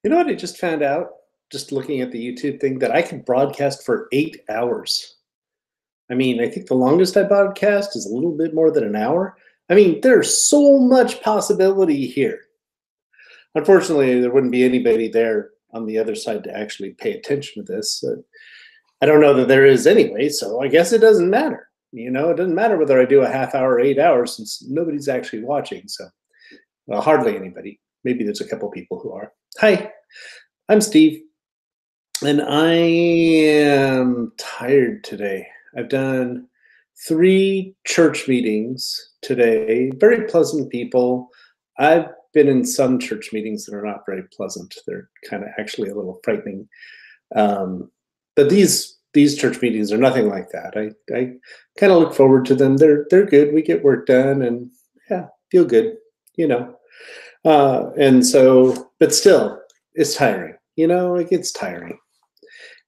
You know what I just found out, just looking at the YouTube thing, that I can broadcast for 8 hours. I mean, I think the longest I broadcast is a little bit more than an hour. I mean, there's so much possibility here. Unfortunately, there wouldn't be anybody there on the other side to actually pay attention to this. I don't know that there is anyway, so I guess it doesn't matter. It doesn't matter whether I do a half hour or 8 hours since nobody's actually watching. So, well, hardly anybody. Maybe there's a couple people who are. Hi, I'm Steve, and I am tired today. I've done 3 church meetings today, very pleasant people. I've been in some church meetings that are not very pleasant. They're kind of actually a little frightening. But these church meetings are nothing like that. I kind of look forward to them. They're good. We get work done and yeah, feel good, you know. And so, but still, it's tiring. It gets tiring.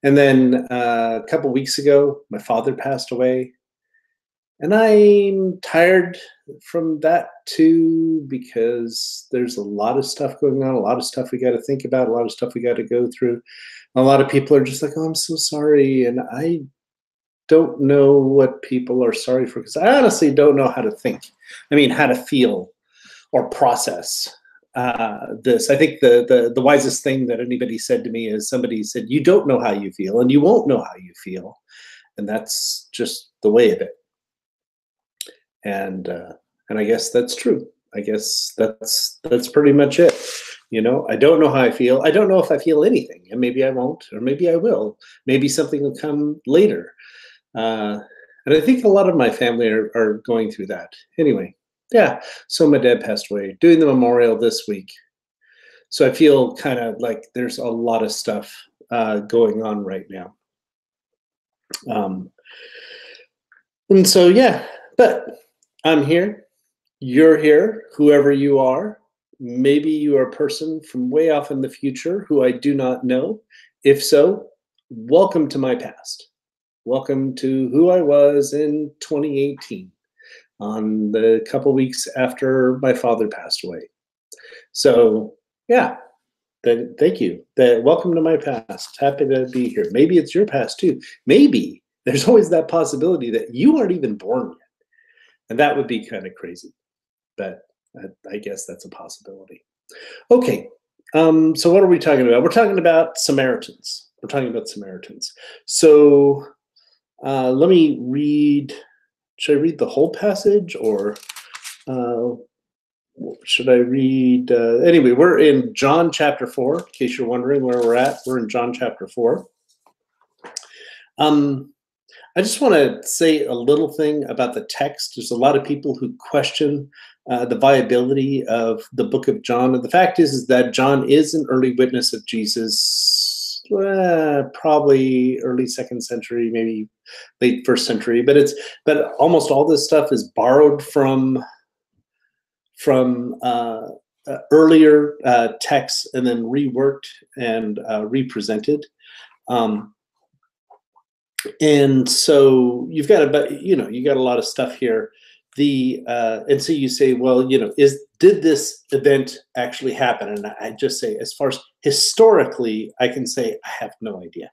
And then a couple weeks ago, my father passed away. And I'm tired from that too, because there's a lot of stuff going on, a lot of stuff we got to think about, a lot of stuff we got to go through. A lot of people are just like, oh, I'm so sorry. And I don't know what people are sorry for, because I honestly don't know how to think. I mean, how to feel or process this. I think the wisest thing that anybody said to me is somebody said, you don't know how you feel and you won't know how you feel. And that's just the way of it. And I guess that's true. I guess that's pretty much it. I don't know how I feel. I don't know if I feel anything, and maybe I won't, or maybe I will. Maybe something will come later. And I think a lot of my family are going through that. Anyway, yeah. So my dad passed away, doing the memorial this week. So I feel kind of like there's a lot of stuff going on right now. And so, yeah, but I'm here. You're here, whoever you are. Maybe you are a person from way off in the future who I do not know. If so, welcome to my past. Welcome to who I was in 2018, on the couple weeks after my father passed away. So, yeah, thank you. Welcome to my past. Happy to be here. Maybe it's your past too. Maybe there's always that possibility that you aren't even born yet. And that would be kind of crazy. But I guess that's a possibility. Okay, so what are we talking about? We're talking about Samaritans. So let me read. Should I read the whole passage, or should I read? Anyway, we're in John chapter 4, in case you're wondering where we're at. We're in John chapter 4. I just want to say a little thing about the text. There's a lot of people who question the viability of the book of John. And the fact is that John is an early witness of Jesus, probably early 2nd century, maybe late 1st century. But almost all this stuff is borrowed from earlier texts and then reworked and represented. And so you've got you got a lot of stuff here. And so you say, well, did this event actually happen? And I just say, as far as historically, I can say I have no idea.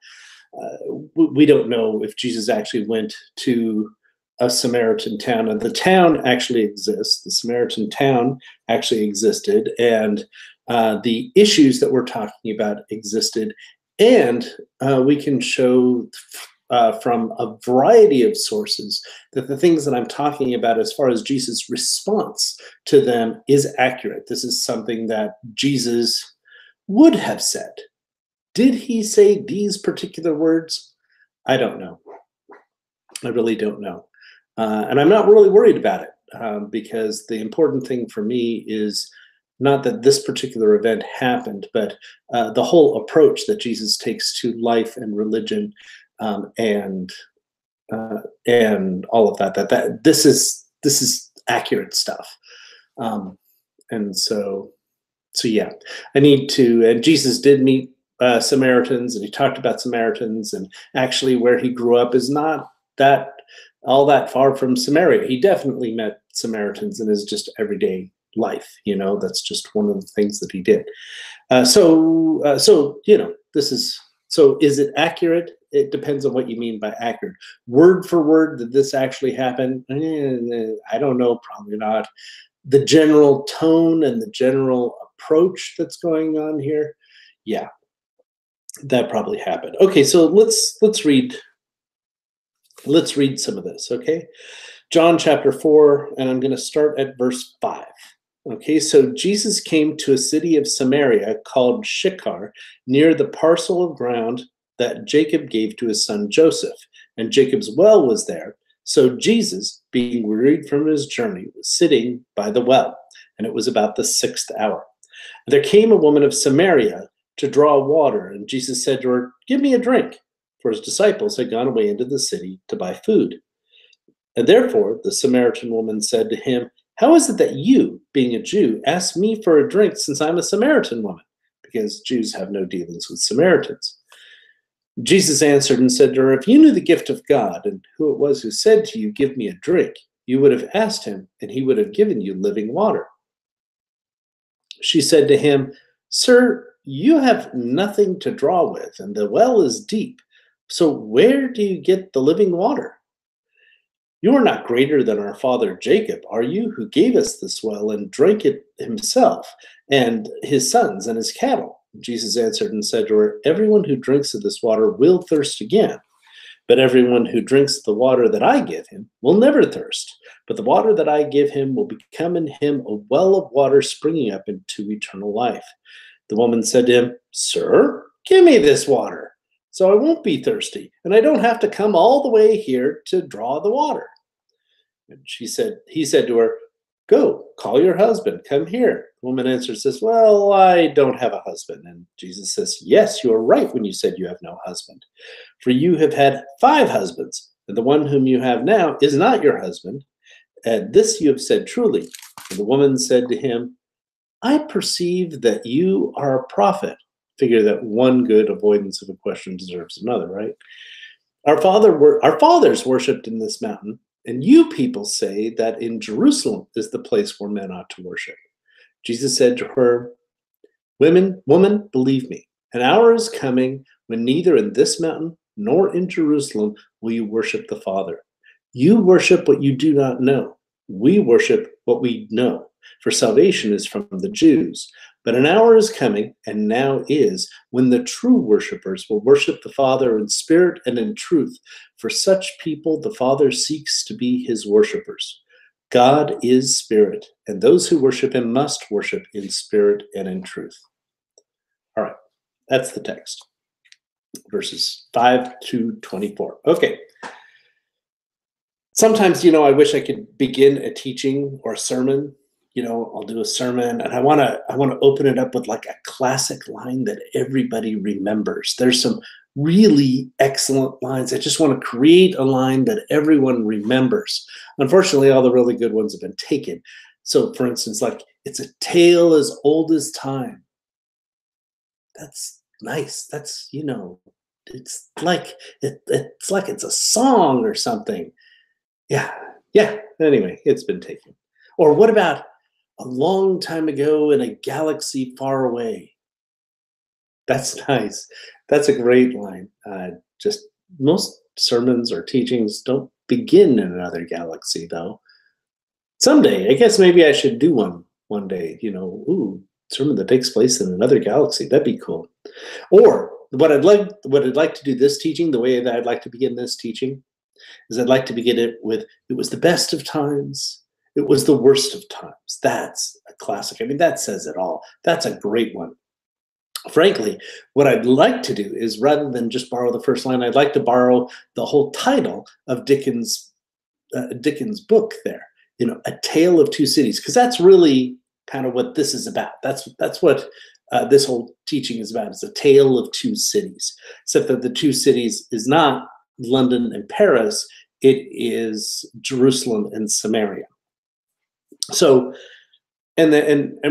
We don't know if Jesus actually went to a Samaritan town, and the town actually exists. The Samaritan town actually existed, and the issues that we're talking about existed, and we can show from a variety of sources that the things that I'm talking about as far as Jesus' response to them is accurate. This is something that Jesus would have said. Did he say these particular words? I don't know. I really don't know. And I'm not really worried about it, because the important thing for me is not that this particular event happened, but the whole approach that Jesus takes to life and religion, and all of that. That this is accurate stuff, and so yeah, I need to. And Jesus did meet Samaritans, and he talked about Samaritans, and actually where he grew up is not all that far from Samaria. He definitely met Samaritans in his just everyday life. That's just one of the things that he did. So this is, so is it accurate? It depends on what you mean by accurate. Word for word, did this actually happen? I don't know, probably not. The general tone and the general approach that's going on here, yeah, that probably happened. Okay, so let's read some of this, okay? John chapter 4, and I'm going to start at verse 5. Okay, so Jesus came to a city of Samaria called Sychar, near the parcel of ground that Jacob gave to his son Joseph, and Jacob's well was there. So Jesus, being wearied from his journey, was sitting by the well, and it was about the 6th hour. There came a woman of Samaria to draw water, and Jesus said to her, "Give me a drink," for his disciples had gone away into the city to buy food. And therefore the Samaritan woman said to him, "How is it that you, being a Jew, ask me for a drink since I'm a Samaritan woman?" Because Jews have no dealings with Samaritans. Jesus answered and said to her, "If you knew the gift of God and who it was who said to you, 'Give me a drink,' you would have asked him, and he would have given you living water." She said to him, "Sir, you have nothing to draw with, and the well is deep. So where do you get the living water? You are not greater than our father Jacob, are you, who gave us this well and drank it himself, and his sons and his cattle?" Jesus answered and said to her, "Everyone who drinks of this water will thirst again. But everyone who drinks the water that I give him will never thirst. But the water that I give him will become in him a well of water springing up into eternal life." The woman said to him, "Sir, give me this water, so I won't be thirsty, and I don't have to come all the way here to draw the water." And he said to her, "Go, call your husband, come here." The woman answers, says, "Well, I don't have a husband." And Jesus says, "Yes, you are right when you said you have no husband. For you have had 5 husbands, and the one whom you have now is not your husband. And this you have said truly." And the woman said to him, "I perceive that you are a prophet." Figure that one good avoidance of a question deserves another, right? Our fathers worshipped in this mountain, and you people say that in Jerusalem is the place where men ought to worship. Jesus said to her, Woman, believe me, an hour is coming when neither in this mountain nor in Jerusalem will you worship the Father. You worship what you do not know. We worship what we know, for salvation is from the Jews. But an hour is coming, and now is, when the true worshipers will worship the Father in spirit and in truth. For such people the Father seeks to be his worshipers. God is spirit, and those who worship him must worship in spirit and in truth. All right, that's the text. Verses 5 to 24. Okay. Sometimes, I wish I could begin a teaching or a sermon. I'll do a sermon, and I want to open it up with like a classic line that everybody remembers. There's some really excellent lines. I just want to create a line that everyone remembers. Unfortunately, all the really good ones have been taken. So, for instance, like, "It's a tale as old as time." That's nice. That's, it's like it's a song or something. Yeah. Anyway, it's been taken. Or what about "a long time ago in a galaxy far away"? That's nice. That's a great line. Just most sermons or teachings don't begin in another galaxy, though. Someday, I guess maybe I should do one day. Sermon that takes place in another galaxy. That'd be cool. Or what I'd like to do this teaching, the way that I'd like to begin this teaching, is I'd like to begin it with, "It was the best of times. It was the worst of times." That's a classic. I mean, that says it all. That's a great one. Frankly, what I'd like to do is, rather than just borrow the first line, I'd like to borrow the whole title of Dickens' book there, "A Tale of Two Cities," because that's really kind of what this is about. That's what this whole teaching is about. It's a tale of two cities, except that the two cities is not London and Paris. It is Jerusalem and Samaria. So, and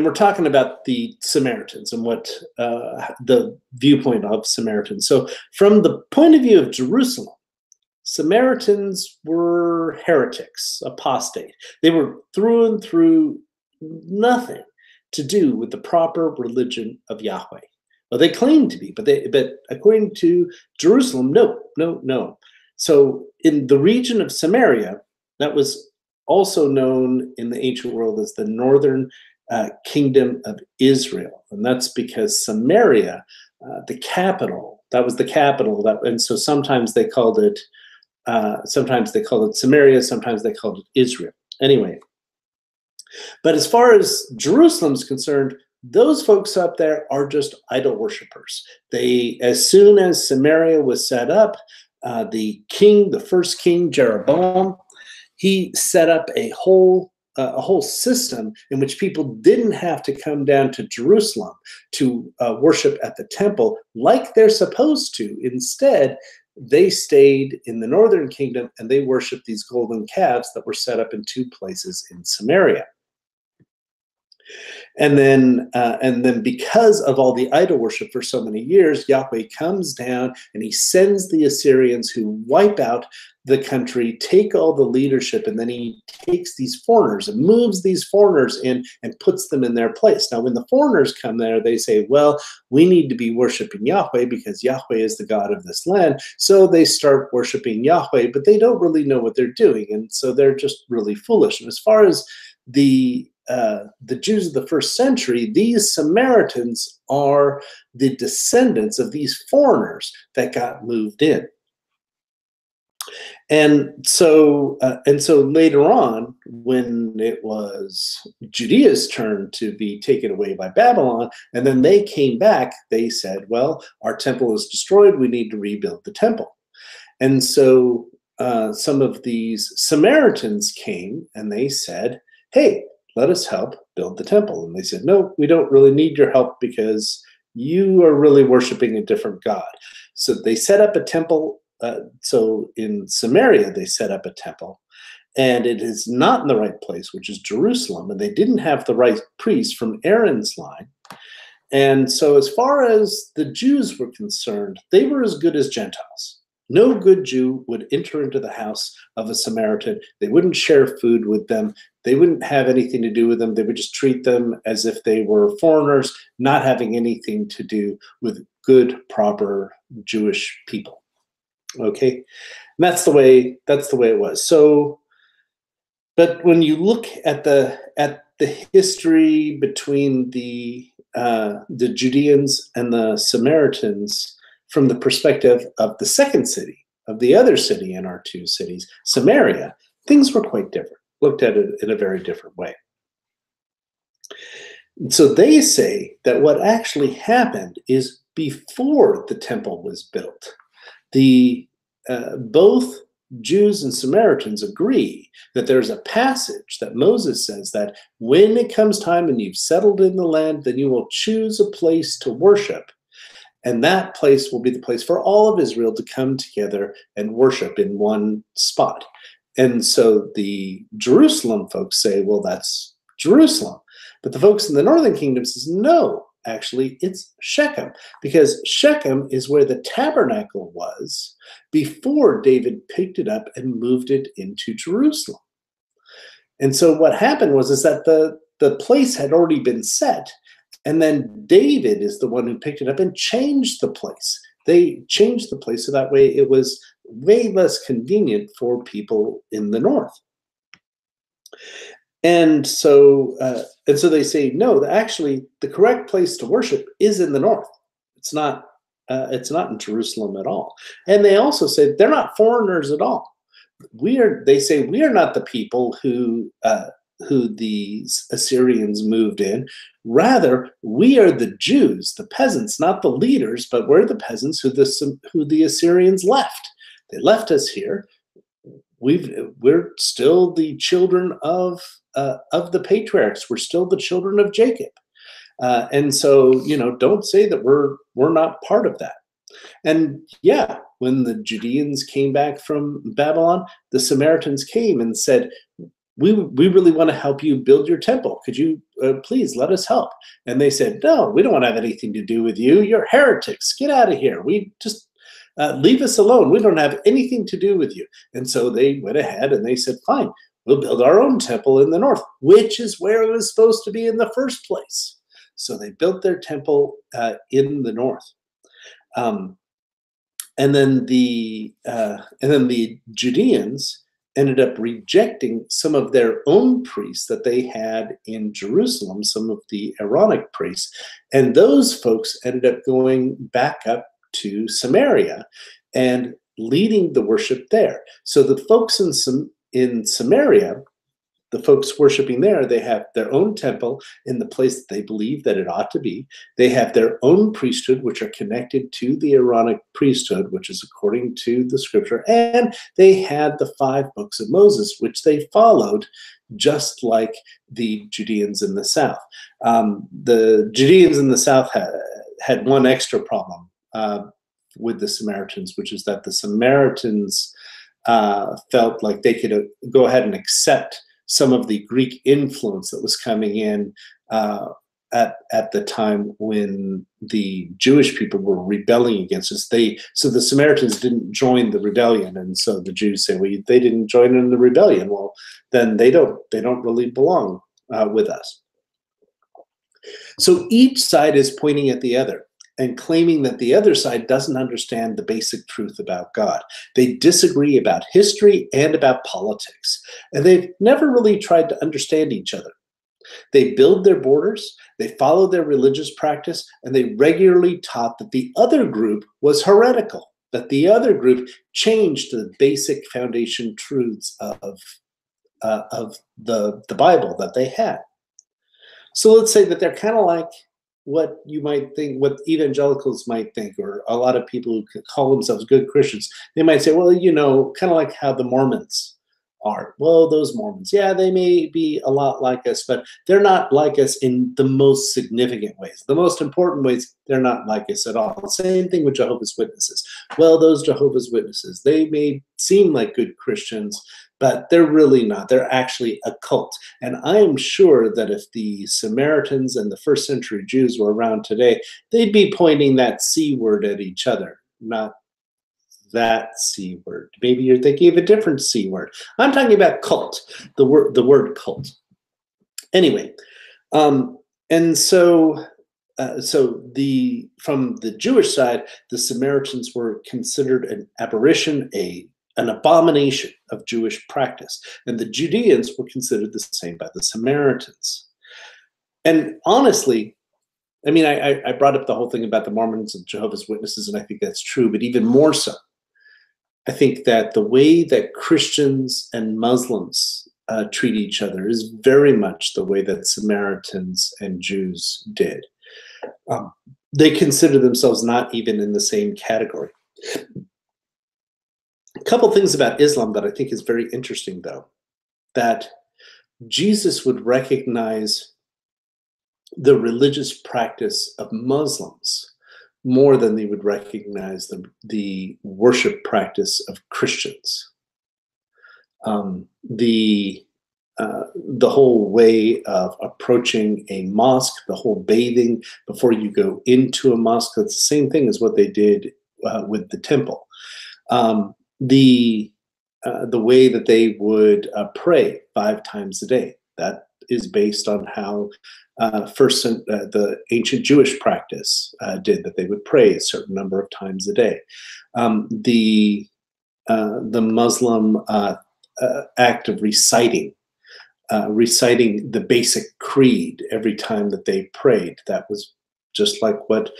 we're talking about the Samaritans and what the viewpoint of Samaritans. So, from the point of view of Jerusalem, Samaritans were heretics, apostate. They were through and through nothing to do with the proper religion of Yahweh. Well, they claim to be, but according to Jerusalem, no, no, no. So in the region of Samaria, that was also known in the ancient world as the northern kingdom of Israel, and that's because Samaria, the capital, that was the capital. And so sometimes they called it Samaria, sometimes they called it Israel. Anyway, but as far as Jerusalem's concerned, those folks up there are just idol worshipers. As soon as Samaria was set up, the first king, Jeroboam, he set up a whole system in which people didn't have to come down to Jerusalem to worship at the temple like they're supposed to. Instead, they stayed in the northern kingdom and they worshiped these golden calves that were set up in 2 places in Samaria. And then because of all the idol worship for so many years, Yahweh comes down and he sends the Assyrians who wipe out the country, take all the leadership, and then he takes these foreigners and moves these foreigners in and puts them in their place. Now, when the foreigners come there, they say, well, we need to be worshiping Yahweh because Yahweh is the God of this land. So they start worshiping Yahweh, but they don't really know what they're doing. And so they're just really foolish. And as far as the Jews of the first century, these Samaritans are the descendants of these foreigners that got moved in. And so later on, when it was Judea's turn to be taken away by Babylon, and then they came back, they said, well, our temple is destroyed, we need to rebuild the temple. And so some of these Samaritans came and they said, hey, let us help build the temple. And they said, no, we don't really need your help because you are really worshiping a different God. So they set up a temple. So in Samaria, they set up a temple, and it is not in the right place, which is Jerusalem. And they didn't have the right priest from Aaron's line. And so as far as the Jews were concerned, they were as good as Gentiles. No good Jew would enter into the house of a Samaritan. They wouldn't share food with them. They wouldn't have anything to do with them. They would just treat them as if they were foreigners, not having anything to do with good, proper Jewish people. Okay, and that's the way it was. So, but when you look at the history between the Judeans and the Samaritans, from the perspective of the second city, of the other city in our 2 cities, Samaria, things were quite different, looked at it in a very different way. So they say that what actually happened is before the temple was built, both Jews and Samaritans agree that there's a passage that Moses says that when it comes time and you've settled in the land, then you will choose a place to worship. And that place will be the place for all of Israel to come together and worship in one spot. And so the Jerusalem folks say, well, that's Jerusalem. But the folks in the northern kingdom says, no, actually, it's Shechem, because Shechem is where the tabernacle was before David picked it up and moved it into Jerusalem. And so what happened was that the place had already been set. And then David is the one who picked it up and changed the place. They changed the place so that way it was way less convenient for people in the north. And so they say, no, actually, the correct place to worship is in the north. It's not in Jerusalem at all. And they also say they're not foreigners at all. They say we are not the people who the Assyrians moved in. Rather, we are the Jews, the peasants, not the leaders, but we're the peasants who the Assyrians left. They left us here. We're still the children of the patriarchs. We're still the children of Jacob. And so, don't say that we're not part of that. And yeah, when the Judeans came back from Babylon, the Samaritans came and said, we really want to help you build your temple. Could you please let us help? And they said, no, we don't want to have anything to do with you. You're heretics. Get out of here. We just leave us alone. We don't have anything to do with you. And so they went ahead and they said, fine, we'll build our own temple in the north, which is where it was supposed to be in the first place. So they built their temple in the north. And then the Judeans ended up rejecting some of their own priests that they had in Jerusalem, some of the Aaronic priests, and those folks ended up going back up to Samaria and leading the worship there. So the folks in Samaria, the folks worshiping there, they have their own temple in the place that they believe that it ought to be. They have their own priesthood, which are connected to the Aaronic priesthood, which is according to the scripture. And they had the 5 books of Moses, which they followed, just like the Judeans in the south. The Judeans in the south had one extra problem with the Samaritans, which is that the Samaritans felt like they could go ahead and accept some of the Greek influence that was coming in at the time when the Jewish people were rebelling against us. So the Samaritans didn't join the rebellion, and so the Jews say, well, they didn't join in the rebellion. Well, then they don't really belong with us. So each side is pointing at the other and claiming that the other side doesn't understand the basic truth about God. They disagree about history and about politics, and they've never really tried to understand each other. They build their borders, they follow their religious practice, and they regularly taught that the other group was heretical, that the other group changed the basic foundation truths of the Bible that they had. So let's say that they're kind of like what you might think, what evangelicals might think, or a lot of people who call themselves good Christians. They might say, well, kind of like how the Mormons are. Well, those Mormons, yeah, they may be a lot like us, but they're not like us in the most significant ways. The most important ways, they're not like us at all. Same thing with Jehovah's Witnesses. Well, those Jehovah's Witnesses, they may seem like good Christians, but they're really not. They're actually a cult. And I am sure that if the Samaritans and the first century Jews were around today, they'd be pointing that C word at each other, not that C word. Maybe you're thinking of a different C word. I'm talking about cult, the word cult. Anyway, and so from the Jewish side, the Samaritans were considered an aberration, an abomination of Jewish practice, and the Judeans were considered the same by the Samaritans. And honestly, I mean, I brought up the whole thing about the Mormons and Jehovah's Witnesses, and I think that's true, but even more so, I think that the way that Christians and Muslims treat each other is very much the way that Samaritans and Jews did. They consider themselves not even in the same category. A couple things about Islam that I think is very interesting, though, that Jesus would recognize the religious practice of Muslims more than they would recognize the worship practice of Christians. The whole way of approaching a mosque, the whole bathing before you go into a mosque, that's the same thing as what they did with the temple. The way that they would pray 5 times a day, that is based on how the ancient Jewish practice did, that they would pray a certain number of times a day. The Muslim act of reciting the basic creed every time that they prayed, that was just like what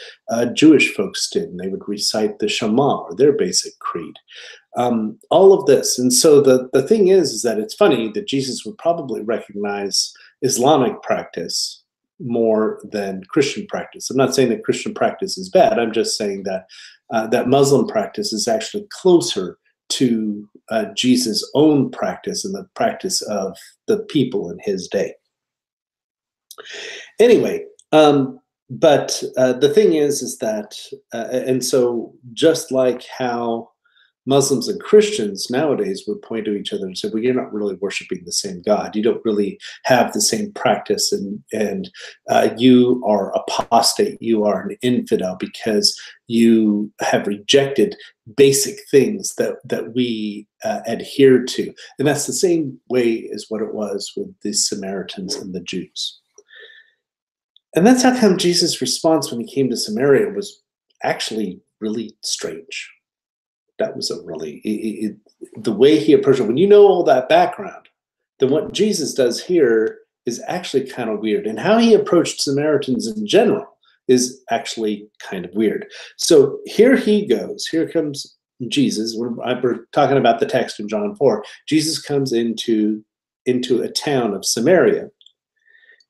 Jewish folks did, and they would recite the Shema, or their basic creed. All of this. And so the thing is that it's funny that Jesus would probably recognize Islamic practice more than Christian practice. I'm not saying that Christian practice is bad. I'm just saying that that Muslim practice is actually closer to Jesus' own practice and the practice of the people in his day. Anyway, but the thing is that, and so just like how Muslims and Christians nowadays would point to each other and say, well, you're not really worshiping the same God. You don't really have the same practice, and you are apostate. You are an infidel because you have rejected basic things that we adhere to. And that's the same way as what it was with the Samaritans and the Jews. And that's how come Jesus' response when he came to Samaria was actually really strange. That was a really, the way he approached it. When you know all that background, then what Jesus does here is actually kind of weird. And how he approached Samaritans in general is actually kind of weird. So here he goes. Here comes Jesus. We're talking about the text in John 4. Jesus comes into a town of Samaria,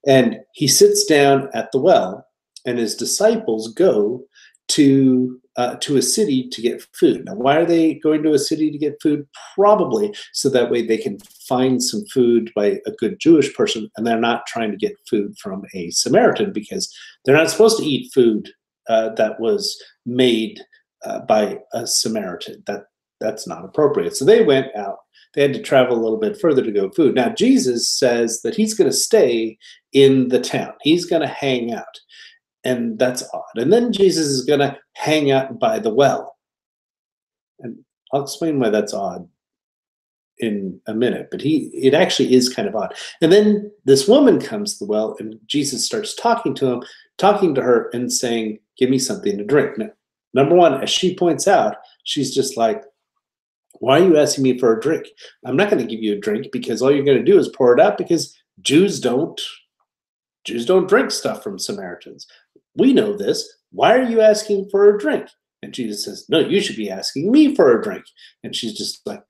and he sits down at the well, and his disciples go to a city to get food. Now, why are they going to a city to get food? Probably so that way they can find some food by a good Jewish person, and they're not trying to get food from a Samaritan, because they're not supposed to eat food that was made by a Samaritan. That's not appropriate. So they went out. They had to travel a little bit further to go food. Now, Jesus says that he's going to stay in the town. He's going to hang out. And that's odd. And then Jesus is going to hang out by the well. And I'll explain why that's odd in a minute, but it actually is kind of odd. And then this woman comes to the well, and Jesus starts talking to her and saying, "Give me something to drink." Now, number one, as she points out, she's just like, "Why are you asking me for a drink? I'm not going to give you a drink, because all you're going to do is pour it out, because Jews don't drink stuff from Samaritans. We know this. Why are you asking for a drink?" And Jesus says, "No, you should be asking me for a drink." And she's just like,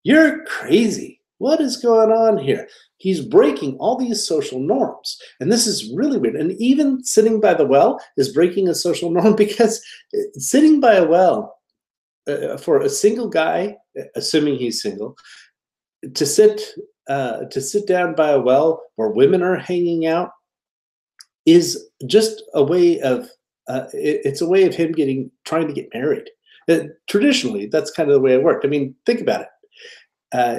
"You're crazy. What is going on here?" He's breaking all these social norms. And this is really weird. And even sitting by the well is breaking a social norm, because sitting by a well for a single guy, assuming he's single, to sit down by a well where women are hanging out is just a way of it's a way of him trying to get married. Traditionally, that's kind of the way it worked. I mean, think about it.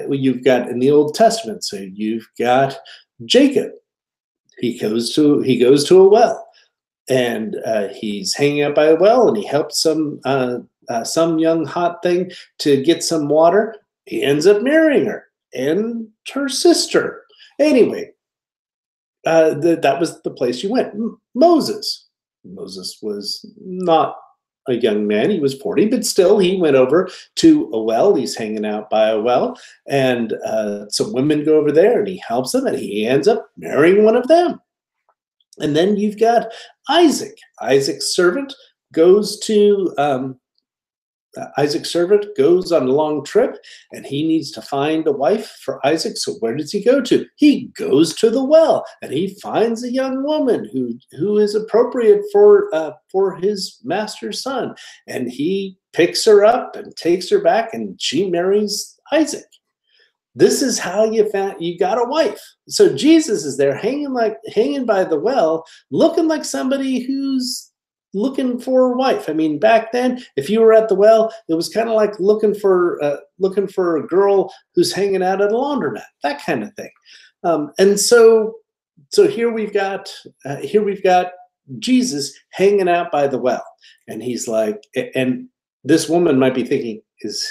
You've got in the Old Testament, so you've got Jacob. He goes to a well, and he's hanging out by a well, and he helps some young hot thing to get some water. He ends up marrying her and her sister. Anyway, that was the place you went. Moses was not a young man. He was 40, but still he went over to a well. He's hanging out by a well, and some women go over there, and he helps them, and he ends up marrying one of them. And then you've got Isaac. Isaac's servant goes on a long trip, and he needs to find a wife for Isaac. So where does he go to? He goes to the well, and he finds a young woman who is appropriate for his master's son. And he picks her up and takes her back, and she marries Isaac. This is how you got a wife. So Jesus is there hanging by the well, looking like somebody who's looking for a wife. I mean, back then, if you were at the well, it was kind of like looking for a girl who's hanging out at a laundromat, that kind of thing. And so here we've got Jesus hanging out by the well, and he's like, and this woman might be thinking, he's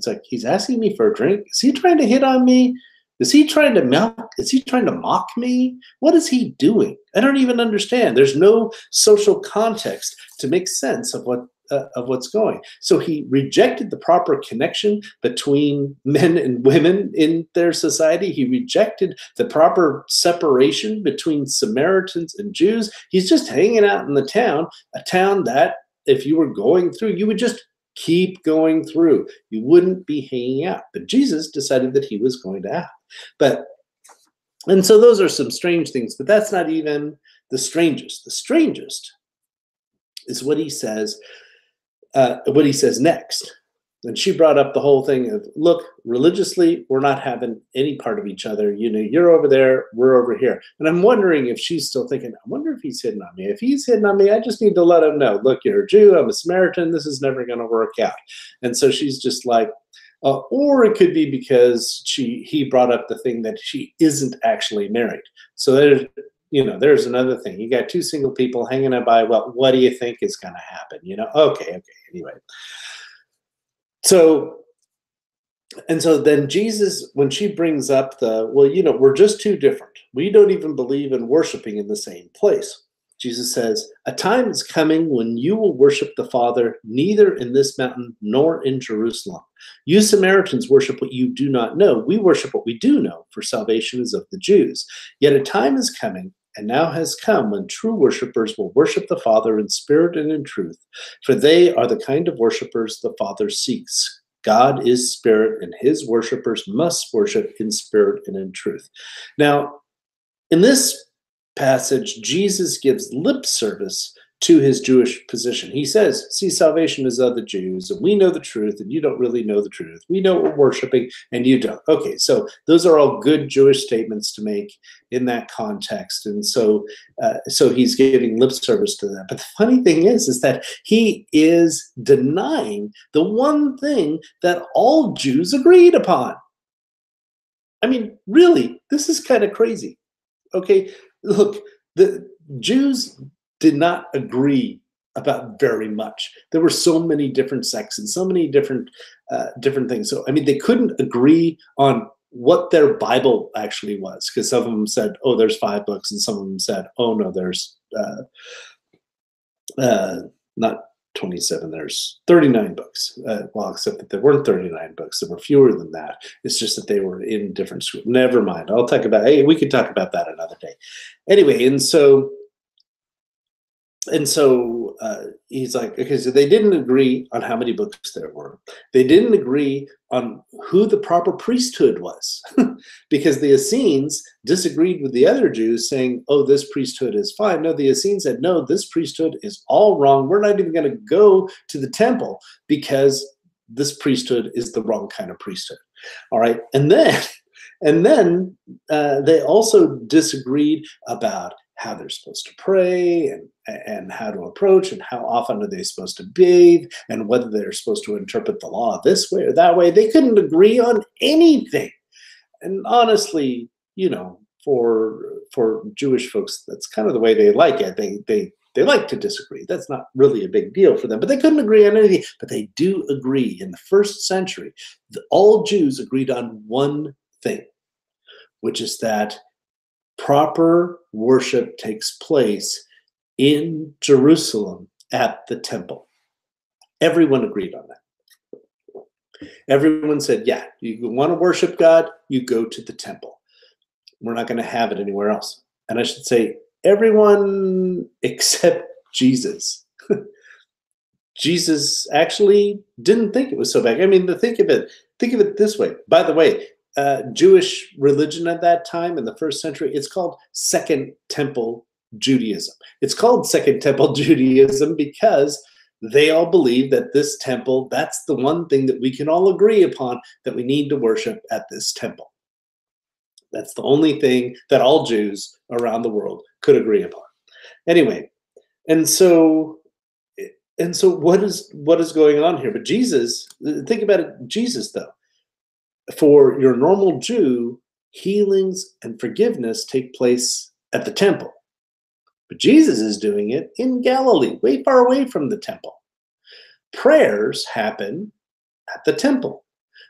like, he's asking me for a drink. Is he trying to hit on me? Is he trying to mock me? What is he doing? I don't even understand. There's no social context to make sense of what's going. So he rejected the proper connection between men and women in their society. He rejected the proper separation between Samaritans and Jews. He's just hanging out in the town, a town that if you were going through, you would just keep going through. You wouldn't be hanging out. But Jesus decided that he was going to act. And so those are some strange things, but that's not even the strangest. The strangest is what he says next. And she brought up the whole thing of, look, religiously, we're not having any part of each other. You're over there, we're over here. And I'm wondering if she's still thinking, I wonder if he's hitting on me. If he's hitting on me, I just need to let him know, look, you're a Jew, I'm a Samaritan, this is never going to work out. And so she's just like, or it could be because he brought up the thing that she isn't actually married. So there's another thing. You got two single people hanging out by, well, what do you think is going to happen? Okay, anyway. so then Jesus, when she brings up we're just too different. We don't even believe in worshiping in the same place. Jesus says, a time is coming when you will worship the Father neither in this mountain nor in Jerusalem. You Samaritans worship what you do not know. We worship what we do know, for salvation is of the Jews. Yet a time is coming, and now has come, when true worshipers will worship the Father in spirit and in truth, for they are the kind of worshipers the Father seeks. God is spirit, and his worshipers must worship in spirit and in truth. Now, in this passage, Jesus gives lip service to his Jewish position. He says, see, salvation is of the Jews, and we know the truth, and you don't really know the truth. We know what we're worshiping, and you don't. Okay, so those are all good Jewish statements to make in that context. And so he's giving lip service to that. But the funny thing is that he is denying the one thing that all Jews agreed upon. I mean, really, this is kind of crazy. Okay, look, the Jews did not agree about very much. There were so many different sects and so many different things. So, I mean, they couldn't agree on what their Bible actually was, because some of them said, oh, there's 5 books, and some of them said, oh, no, there's not 27, there's 39 books. Well, except that there weren't 39 books. There were fewer than that. It's just that they were in different schools. Never mind. We could talk about that another day. Anyway, and so he's like, okay, so they didn't agree on how many books there were. They didn't agree on who the proper priesthood was, because the Essenes disagreed with the other Jews, saying, oh, this priesthood is fine. No, the Essenes said, no, this priesthood is all wrong. We're not even going to go to the temple because this priesthood is the wrong kind of priesthood. All right, and then they also disagreed about how they're supposed to pray and how to approach and how often are they supposed to bathe and whether they're supposed to interpret the law this way or that way. They couldn't agree on anything. And honestly, for Jewish folks, that's kind of the way they like it. They like to disagree. That's not really a big deal for them, but they couldn't agree on anything. But they do agree. In the first century, all Jews agreed on one thing, which is that proper worship takes place in Jerusalem at the temple. Everyone agreed on that. Everyone said, yeah, you want to worship God, you go to the temple. We're not going to have it anywhere else. And I should say, everyone except Jesus. Jesus actually didn't think it was so bad. I mean, think of it this way. By the way, Jewish religion at that time in the first century, it's called Second Temple Judaism. It's called Second Temple Judaism because they all believe that this temple, that's the one thing that we can all agree upon, that we need to worship at this temple. That's the only thing that all Jews around the world could agree upon. Anyway, and so what is going on here? But Jesus, think about it, Jesus though. For your normal Jew, healings and forgiveness take place at the temple. But Jesus is doing it in Galilee, way far away from the temple. Prayers happen at the temple,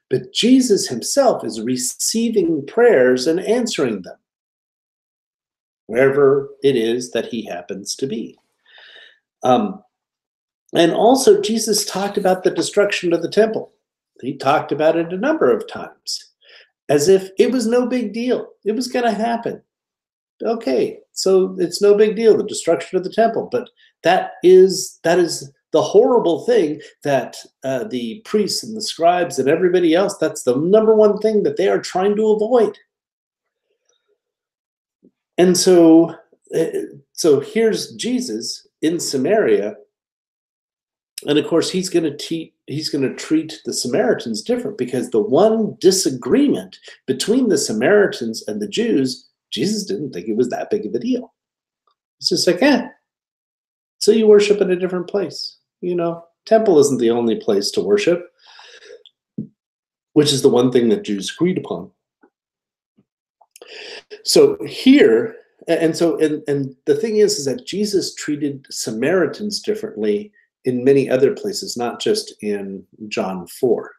but Jesus himself is receiving prayers and answering them wherever it is that he happens to be. And also, Jesus talked about the destruction of the temple. He talked about it a number of times, as if it was no big deal. It was going to happen. Okay, so it's no big deal, the destruction of the temple. But that is the horrible thing that the priests and the scribes and everybody else, that's the number one thing that they are trying to avoid. And so here's Jesus in Samaria. And of course, he's going to treat the Samaritans different, because the one disagreement between the Samaritans and the Jews, Jesus didn't think it was that big of a deal. It's just like, so you worship in a different place. Temple isn't the only place to worship, which is the one thing that Jews agreed upon. So here, and the thing is that Jesus treated Samaritans differently in many other places, not just in John 4.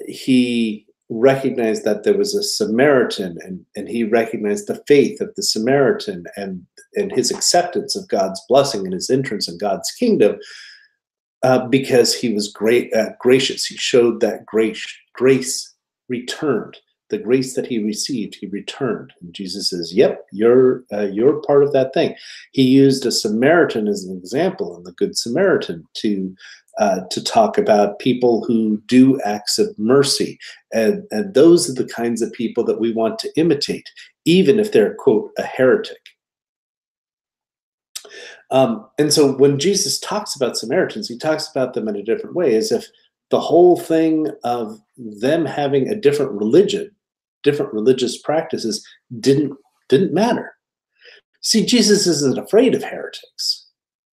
He recognized that there was a Samaritan, and he recognized the faith of the Samaritan and his acceptance of God's blessing and his entrance in God's kingdom, because he was gracious. He showed that grace returned. The grace that he received, he returned. And Jesus says, yep, you're part of that thing. He used a Samaritan as an example in the Good Samaritan to talk about people who do acts of mercy. And those are the kinds of people that we want to imitate, even if they're, quote, a heretic. And so when Jesus talks about Samaritans, he talks about them in a different way, as if the whole thing of them having a different religion, different religious practices didn't matter. See, Jesus isn't afraid of heretics.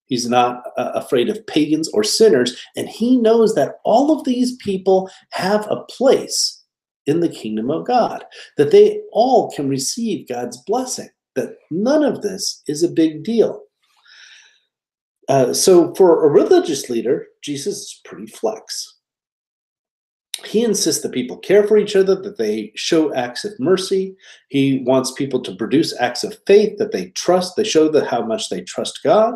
He's not afraid of pagans or sinners, and he knows that all of these people have a place in the kingdom of God, that they all can receive God's blessing, that none of this is a big deal. So for a religious leader, Jesus is pretty flex. He insists that people care for each other, that they show acts of mercy. He wants people to produce acts of faith, that they trust, they show how much they trust God.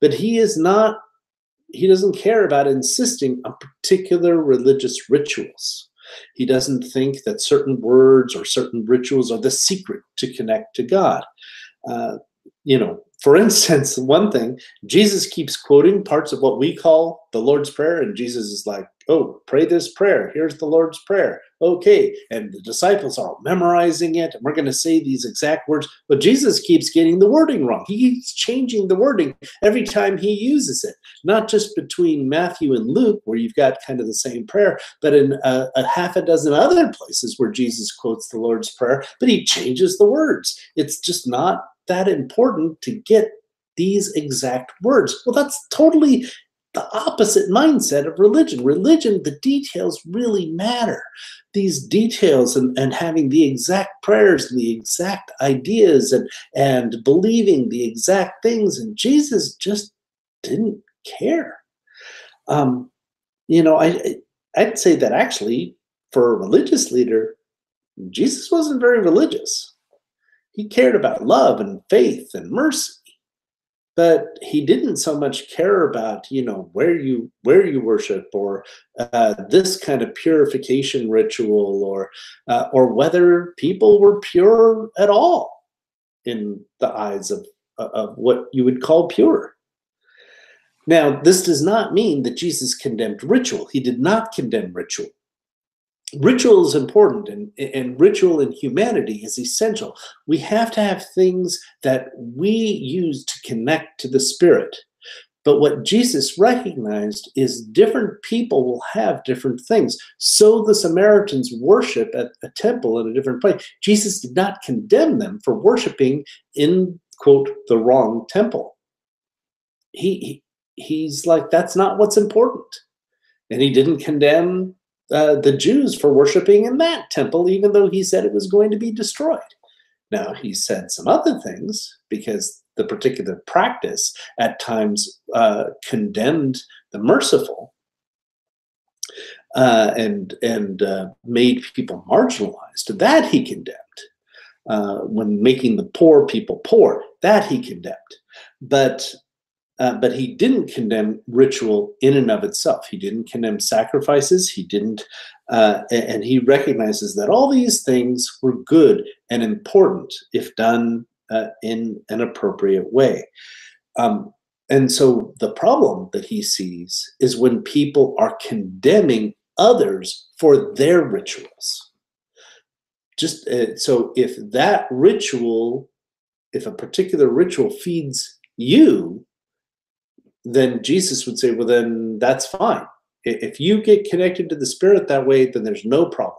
But he doesn't care about insisting on particular religious rituals. He doesn't think that certain words or certain rituals are the secret to connect to God. For instance, one thing, Jesus keeps quoting parts of what we call the Lord's Prayer, and Jesus is like, oh, pray this prayer. Here's the Lord's Prayer. Okay, and the disciples are memorizing it, and we're going to say these exact words, but Jesus keeps getting the wording wrong. He keeps changing the wording every time he uses it, not just between Matthew and Luke, where you've got kind of the same prayer, but in a half a dozen other places where Jesus quotes the Lord's Prayer, but he changes the words. It's just not that important to get these exact words. Well, that's totally the opposite mindset of religion. Religion, the details really matter. These details and having the exact prayers and the exact ideas and believing the exact things, and Jesus just didn't care. I'd say that actually for a religious leader, Jesus wasn't very religious. He cared about love and faith and mercy, but he didn't so much care about, where you worship, or this kind of purification ritual, or whether people were pure at all in the eyes of what you would call pure. Now, this does not mean that Jesus condemned ritual. He did not condemn ritual. Ritual is important, and ritual in humanity is essential. We have to have things that we use to connect to the Spirit. But what Jesus recognized is different people will have different things. So the Samaritans worship at a temple in a different place. Jesus did not condemn them for worshiping in, quote, the wrong temple. He's like, that's not what's important. And he didn't condemn the Jews for worshiping in that temple, even though he said it was going to be destroyed. Now, he said some other things, because the particular practice at times condemned the merciful and made people marginalized. That he condemned. When making the poor people poor, that he condemned. But he didn't condemn ritual in and of itself. He didn't condemn sacrifices. He didn't, and he recognizes that all these things were good and important if done in an appropriate way. And so the problem that he sees is when people are condemning others for their rituals. So if that ritual, if a particular ritual feeds you, then Jesus would say, well, then that's fine. If you get connected to the Spirit that way, then there's no problem.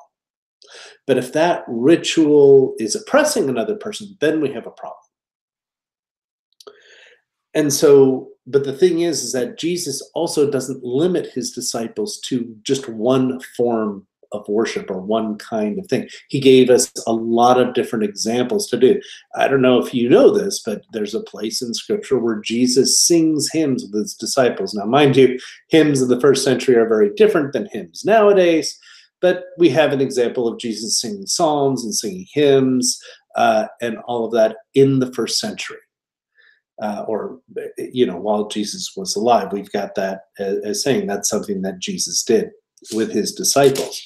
But if that ritual is oppressing another person, then we have a problem. And so, but the thing is that Jesus also doesn't limit his disciples to just one form of worship or one kind of thing. He gave us a lot of different examples to do. I don't know if you know this, but there's a place in Scripture where Jesus sings hymns with his disciples. Now, mind you, hymns in the first century are very different than hymns nowadays, but we have an example of Jesus singing psalms and singing hymns and all of that in the first century. Or, while Jesus was alive, we've got that as saying that's something that Jesus did with his disciples.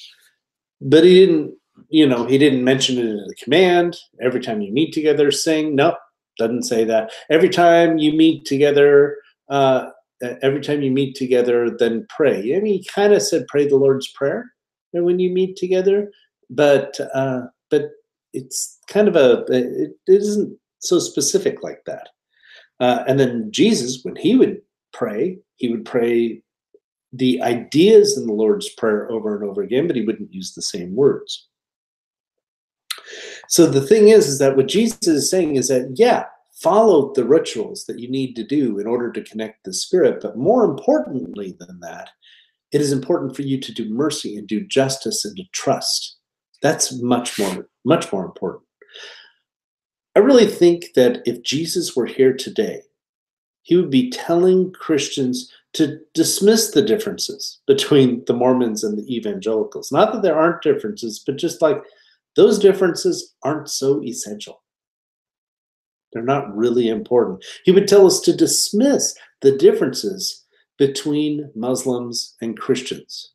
But he didn't mention it as a command. Every time you meet together, sing. Nope, doesn't say that. Every time you meet together, then pray. I mean, he kind of said pray the Lord's Prayer when you meet together, but it's kind of it isn't so specific like that. And then Jesus, when he would pray the ideas in the Lord's Prayer over and over again, but he wouldn't use the same words. So the thing is that what Jesus is saying is that, yeah, follow the rituals that you need to do in order to connect the Spirit. But more importantly than that, it is important for you to do mercy and do justice and to trust. That's much more important. I really think that if Jesus were here today, he would be telling Christians to dismiss the differences between the Mormons and the evangelicals. Not that there aren't differences, but just like those differences aren't so essential. They're not really important. He would tell us to dismiss the differences between Muslims and Christians.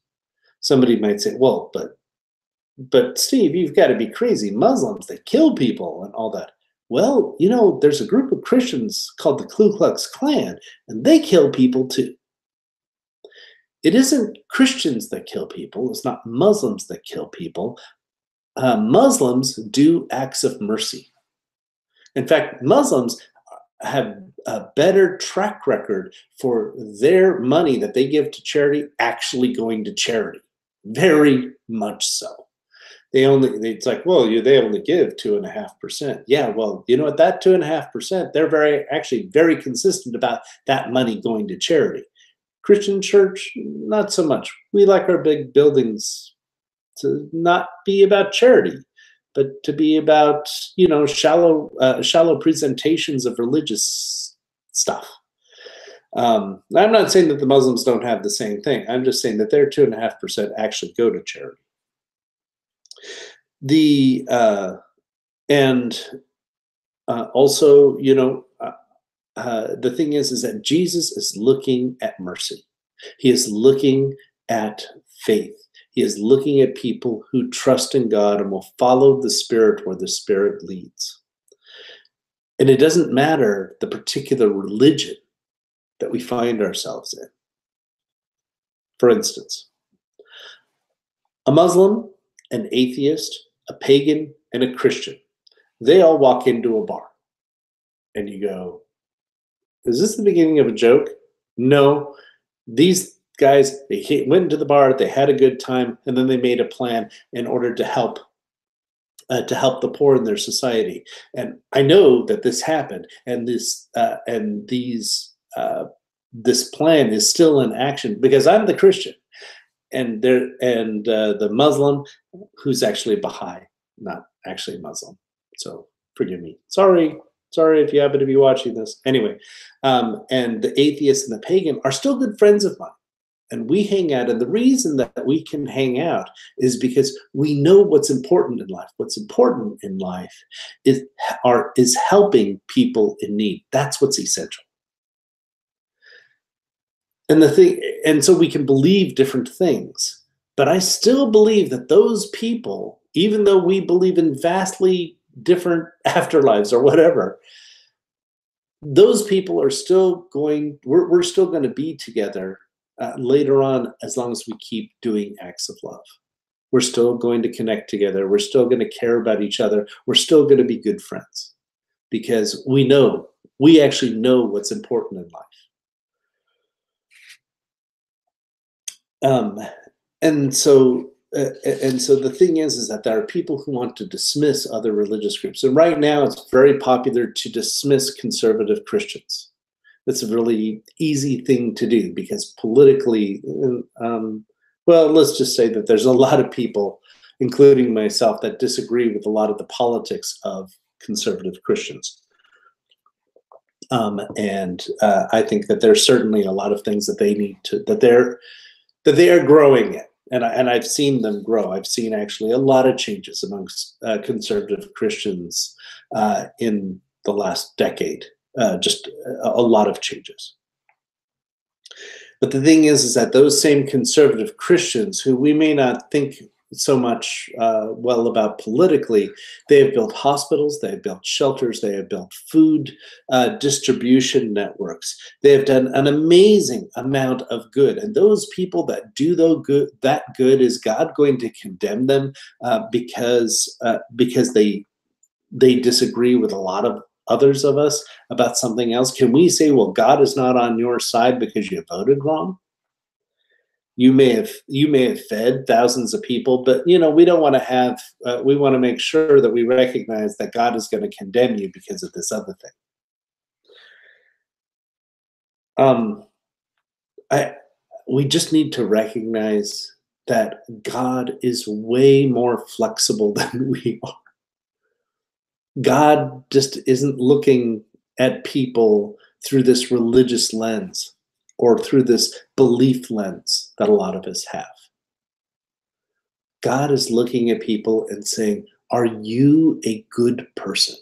Somebody might say, well, but Steve, you've got to be crazy. Muslims, they kill people and all that. Well, there's a group of Christians called the Ku Klux Klan, and they kill people too. It isn't Christians that kill people. It's not Muslims that kill people. Muslims do acts of mercy. In fact, Muslims have a better track record for their money that they give to charity actually going to charity. Very much so. It's like, well, they only give 2.5%. Yeah, well, you know what, that 2.5%, they're actually very consistent about that money going to charity. Christian church, not so much. We like our big buildings to not be about charity, but to be about, shallow presentations of religious stuff. I'm not saying that the Muslims don't have the same thing. I'm just saying that their 2.5% actually go to charity. Also, the thing is that Jesus is looking at mercy. He is looking at faith. He is looking at people who trust in God and will follow the Spirit where the Spirit leads. And it doesn't matter the particular religion that we find ourselves in. For instance, a Muslim, an atheist, a pagan, and a Christian, they all walk into a bar. And you go, is this the beginning of a joke? No. These guys, they went into the bar, they had a good time, and then they made a plan in order to help the poor in their society. And I know that this happened, and this plan is still in action because I'm the Christian. And the Muslim, who's actually Baha'i, not actually Muslim. So forgive me. Sorry if you happen to be watching this. Anyway, and the atheist and the pagan are still good friends of mine. And we hang out. And the reason that we can hang out is because we know what's important in life. What's important in life is helping people in need. That's what's essential. And so we can believe different things, but I still believe that those people, even though we believe in vastly different afterlives or whatever, those people are still we're still going to be together later on as long as we keep doing acts of love. We're still going to connect together. We're still going to care about each other. We're still going to be good friends because we actually know what's important in life. And so the thing is that there are people who want to dismiss other religious groups. And right now it's very popular to dismiss conservative Christians. That's a really easy thing to do because politically, well, let's just say that there's a lot of people, including myself, that disagree with a lot of the politics of conservative Christians. And I think that there's certainly a lot of things that they need to, that they are growing in. And I've seen them grow. I've seen actually a lot of changes amongst conservative Christians in the last decade, just a lot of changes. But the thing is that those same conservative Christians, who we may not think so much well about politically, they have built hospitals, they have built shelters, they have built food distribution networks. They have done an amazing amount of good. And those people that do that good, is God going to condemn them because they disagree with a lot of others of us about something else? Can we say, well, God is not on your side because you voted wrong? You may have fed thousands of people, but we don't want to have. We want to make sure that we recognize that God is going to condemn you because of this other thing. We just need to recognize that God is way more flexible than we are. God just isn't looking at people through this religious lens or through this belief lens that a lot of us have. God is looking at people and saying, are you a good person?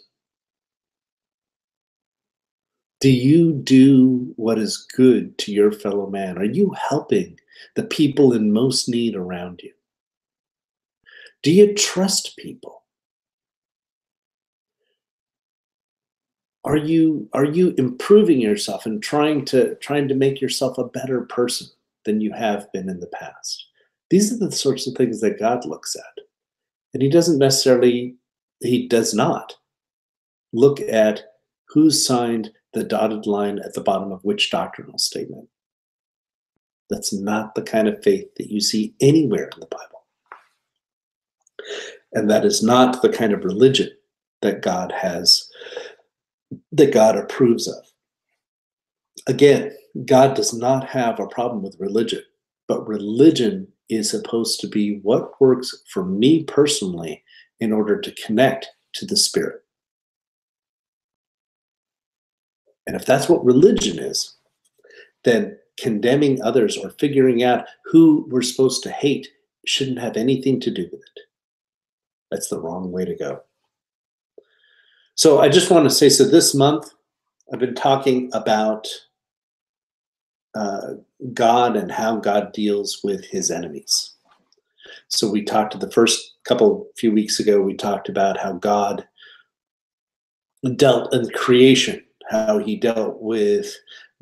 Do you do what is good to your fellow man? Are you helping the people in most need around you? Do you trust people? Are you improving yourself and trying to make yourself a better person than you have been in the past? These are the sorts of things that God looks at. And he does not look at who signed the dotted line at the bottom of which doctrinal statement. That's not the kind of faith that you see anywhere in the Bible. And that is not the kind of religion that God approves of. Again, God does not have a problem with religion, but religion is supposed to be what works for me personally in order to connect to the Spirit. And if that's what religion is, then condemning others or figuring out who we're supposed to hate shouldn't have anything to do with it. That's the wrong way to go. So I just want to say, so this month I've been talking about God and how God deals with his enemies. So we talked the first few weeks ago, we talked about how God dealt in creation, how he dealt with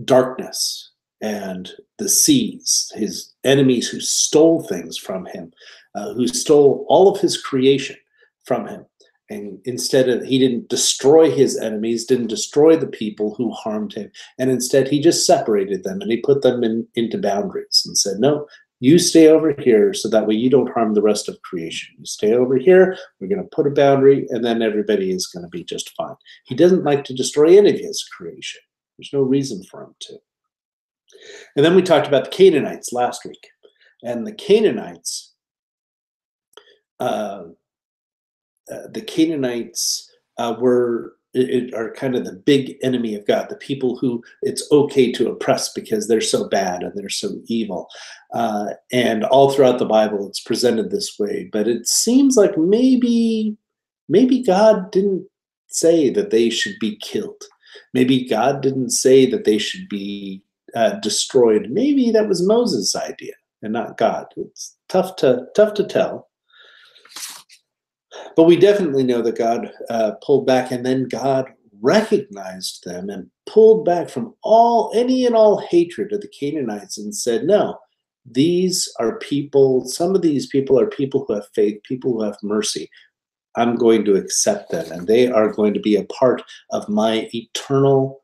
darkness and the seas, his enemies who stole things from him, who stole all of his creation from him. And he didn't destroy his enemies, didn't destroy the people who harmed him. And instead, he just separated them and he put them into boundaries and said, no, you stay over here so that way you don't harm the rest of creation. You stay over here, we're going to put a boundary, and then everybody is going to be just fine. He doesn't like to destroy any of his creation. There's no reason for him to. And then we talked about the Canaanites last week. And the Canaanites are kind of the big enemy of God, the people who it's okay to oppress because they're so bad and they're so evil. And all throughout the Bible, it's presented this way. But it seems like maybe God didn't say that they should be killed. Maybe God didn't say that they should be destroyed. Maybe that was Moses' idea and not God. It's tough to tell. But we definitely know that God pulled back, and then God recognized them and pulled back from any and all hatred of the Canaanites and said, no, these are people, some of these people are people who have faith, people who have mercy. I'm going to accept them, and they are going to be a part of my eternal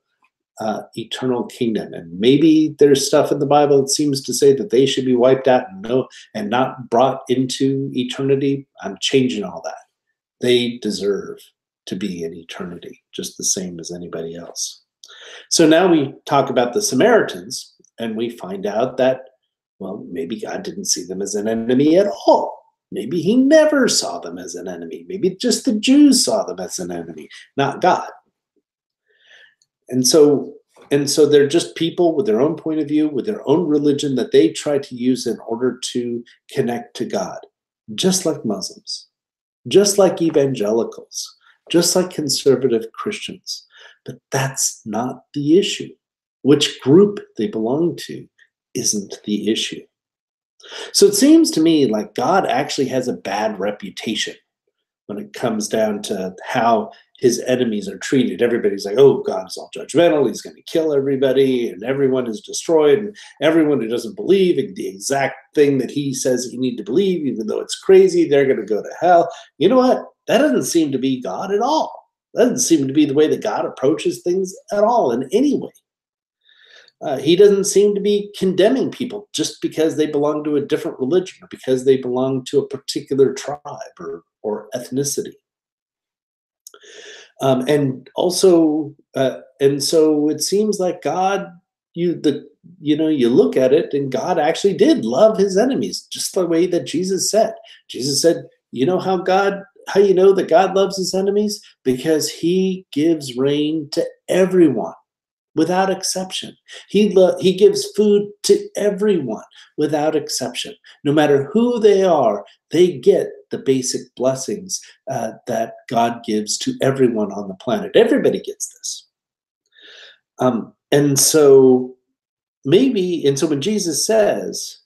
kingdom. And maybe there's stuff in the Bible that seems to say that they should be wiped out and not brought into eternity. I'm changing all that. They deserve to be in eternity, just the same as anybody else. So now we talk about the Samaritans, and we find out that, Well, maybe God didn't see them as an enemy at all. Maybe he never saw them as an enemy. Maybe just the Jews saw them as an enemy, not God. And so they're just people with their own point of view, with their own religion that they try to use in order to connect to God, just like Muslims, just like evangelicals, just like conservative Christians. But that's not the issue. Which group they belong to isn't the issue. So it seems to me like God actually has a bad reputation when it comes down to how his enemies are treated. Everybody's like, oh, God is all judgmental. He's going to kill everybody, and everyone is destroyed, and everyone who doesn't believe in the exact thing that he says you need to believe, even though it's crazy, they're going to go to hell. You know what? That doesn't seem to be God at all. That doesn't seem to be the way that God approaches things at all in any way. He doesn't seem to be condemning people just because they belong to a different religion or because they belong to a particular tribe or ethnicity. And so it seems like God, you look at it, and God actually did love his enemies, just the way that Jesus said. Jesus said, you know how you know that God loves his enemies? Because he gives rain to everyone without exception. He gives food to everyone without exception. No matter who they are, they get the basic blessings that God gives to everyone on the planet. Everybody gets this. And so when Jesus says,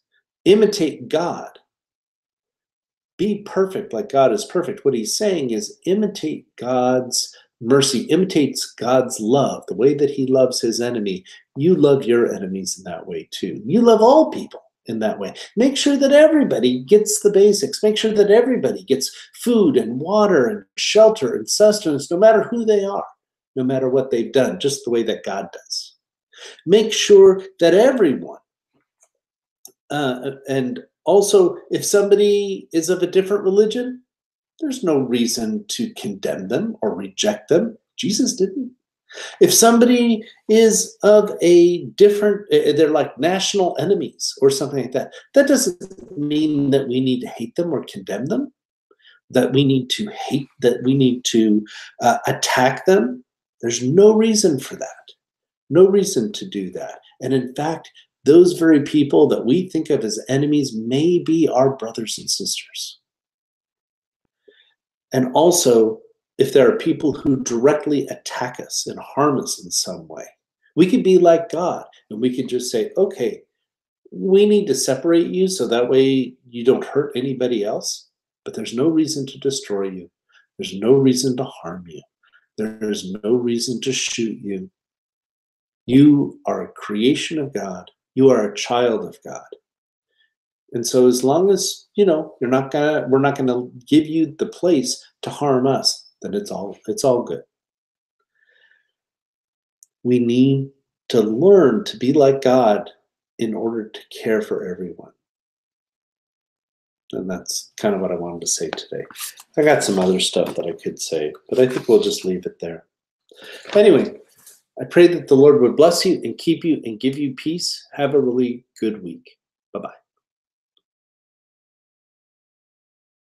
imitate God, be perfect like God is perfect, what he's saying is imitate God's mercy, imitates God's love, the way that he loves his enemy. You love your enemies in that way too. You love all people in that way. Make sure that everybody gets the basics. Make sure that everybody gets food and water and shelter and sustenance, no matter who they are, no matter what they've done, just the way that God does. Make sure that everyone, and also if somebody is of a different religion, there's no reason to condemn them or reject them. Jesus didn't. If somebody is of a different, they're like national enemies or something like that, that doesn't mean that we need to hate them or condemn them, that we need to attack them. There's no reason for that. No reason to do that. And in fact, those very people that we think of as enemies may be our brothers and sisters. And also, if there are people who directly attack us and harm us in some way, we could be like God, and we could just say, okay, we need to separate you so that way you don't hurt anybody else, but there's no reason to destroy you. There's no reason to harm you. There's no reason to shoot you. You are a creation of God. You are a child of God. And so as long as, we're not gonna give you the place to harm us, then it's all good. We need to learn to be like God in order to care for everyone. And that's kind of what I wanted to say today. I got some other stuff that I could say, but I think we'll just leave it there. Anyway, I pray that the Lord would bless you and keep you and give you peace. Have a really good week. Bye-bye.